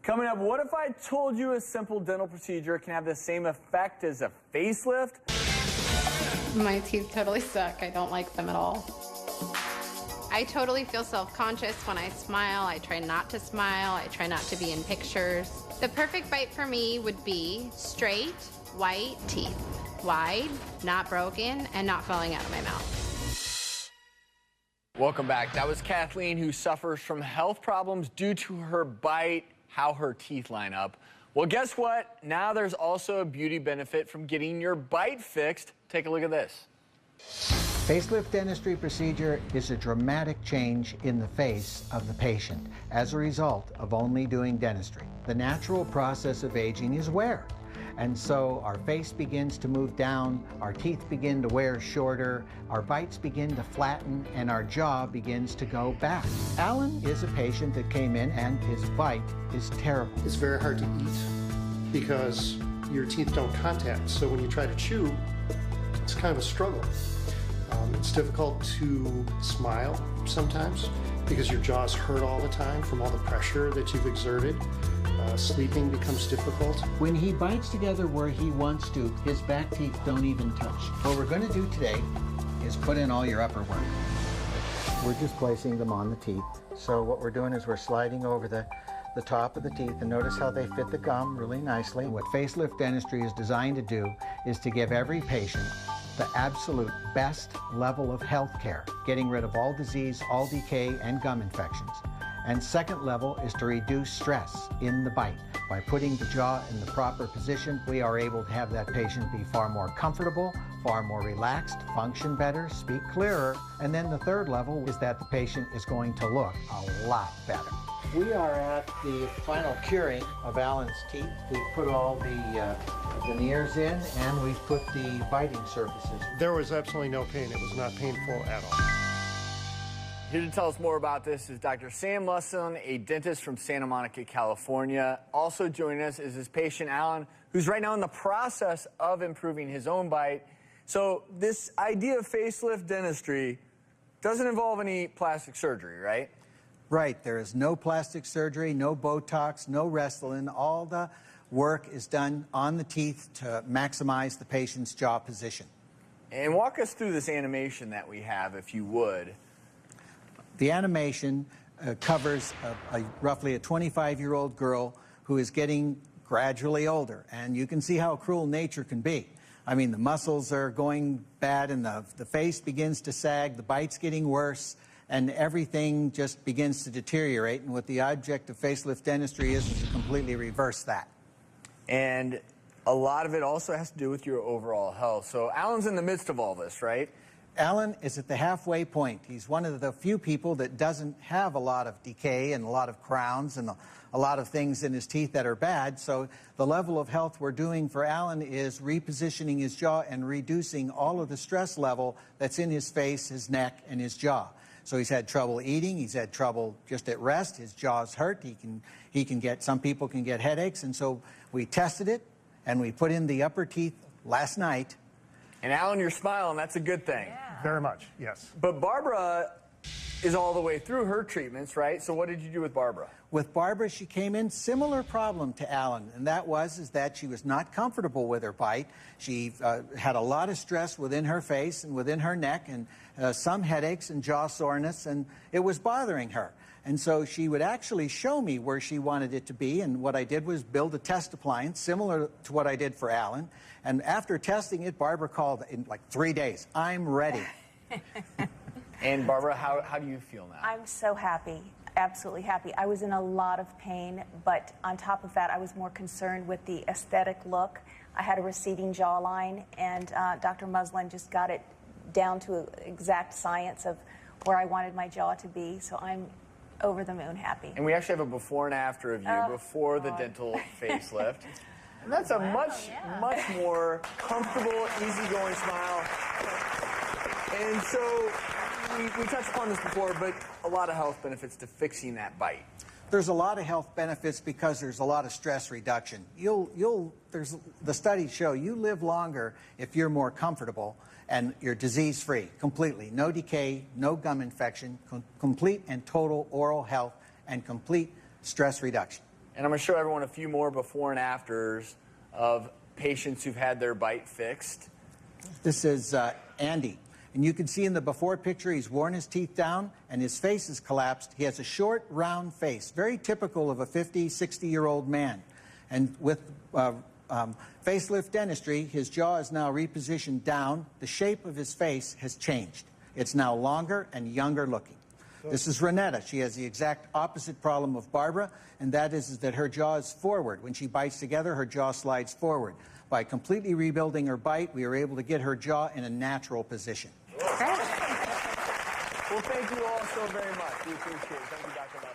Coming up, what if I told you a simple dental procedure can have the same effect as a facelift? My teeth totally suck. I don't like them at all. I totally feel self-conscious when I smile. I try not to smile. I try not to be in pictures. The perfect bite for me would be straight, white teeth. Wide, not broken, and not falling out of my mouth. Welcome back. That was Kathleen, who suffers from health problems due to her bite, how her teeth line up. Well, guess what? Now there's also a beauty benefit from getting your bite fixed. Take a look at this. Facelift dentistry procedure is a dramatic change in the face of the patient as a result of only doing dentistry. The natural process of aging is wear. And so our face begins to move down, our teeth begin to wear shorter, our bites begin to flatten, and our jaw begins to go back. Alan is a patient that came in and his bite is terrible. It's very hard to eat because your teeth don't contact. So when you try to chew, it's kind of a struggle. It's difficult to smile sometimes because your jaws hurt all the time from all the pressure that you've exerted. Sleeping becomes difficult. When he bites together where he wants to, his back teeth don't even touch. What we're going to do today is put in all your upper work. We're just placing them on the teeth. So what we're doing is we're sliding over the top of the teeth, and notice how they fit the gum really nicely. What facelift dentistry is designed to do is to give every patient the absolute best level of health care, getting rid of all disease, all decay, and gum infections. And second level is to reduce stress in the bite. By putting the jaw in the proper position, we are able to have that patient be far more comfortable, far more relaxed, function better, speak clearer. And then the third level is that the patient is going to look a lot better. We are at the final curing of Alan's teeth. We've put all the veneers in, and we've put the biting surfaces. There was absolutely no pain. It was not painful at all. Here to tell us more about this is Dr. Sam Lusson, a dentist from Santa Monica, California. Also joining us is his patient, Alan, who's right now in the process of improving his own bite. So this idea of facelift dentistry doesn't involve any plastic surgery, right? Right. There is no plastic surgery, no Botox, no Restylane. All the work is done on the teeth to maximize the patient's jaw position. And walk us through this animation that we have, if you would. The animation covers roughly a 25-year-old girl who is getting gradually older. And you can see how cruel nature can be. I mean, the muscles are going bad, and the face begins to sag, the bite's getting worse, and everything just begins to deteriorate. And what the object of facelift dentistry is to completely reverse that. And a lot of it also has to do with your overall health. So Alan's in the midst of all this, right? Alan is at the halfway point. He's one of the few people that doesn't have a lot of decay and a lot of crowns and a lot of things in his teeth that are bad. So the level of health we're doing for Alan is repositioning his jaw and reducing all of the stress level that's in his face, his neck, and his jaw. So he's had trouble eating, he's had trouble just at rest, his jaw's hurt, some people can get headaches, and so we tested it, and we put in the upper teeth last night. And Alan, you're smiling, that's a good thing. Yeah. Very much, yes. But Barbara is all the way through her treatments, right? So what did you do with Barbara? With Barbara, she came in similar problem to Alan, and that was that she was not comfortable with her bite. She had a lot of stress within her face and within her neck, and some headaches and jaw soreness, and it was bothering her. And so she would actually show me where she wanted it to be, and what I did was build a test appliance similar to what I did for Alan. And after testing it, Barbara called in like 3 days. I'm ready. And Barbara, how do you feel now? I'm so happy, absolutely happy. I was in a lot of pain, but on top of that, I was more concerned with the aesthetic look. I had a receding jawline, and Dr. Muslin just got it down to exact science of where I wanted my jaw to be, so I'm over the moon happy. And we actually have a before and after of you before the dental facelift. And that's a much more comfortable, easygoing smile. And so we touched upon this before, but a lot of health benefits to fixing that bite. There's a lot of health benefits because there's a lot of stress reduction. The studies show you live longer if you're more comfortable and you're disease-free completely. No decay, no gum infection, complete and total oral health, and complete stress reduction. And I'm going to show everyone a few more before and afters of patients who've had their bite fixed. This is Andy. And you can see in the before picture, he's worn his teeth down and his face is collapsed. He has a short, round face, very typical of a 50, 60-year-old man. And with facelift dentistry, his jaw is now repositioned down. The shape of his face has changed. It's now longer and younger looking. This is Renetta. She has the exact opposite problem of Barbara, and that is that her jaw is forward. When she bites together, her jaw slides forward. By completely rebuilding her bite, we were able to get her jaw in a natural position. Well, thank you all so very much. We appreciate it. Thank you, Dr. Lester.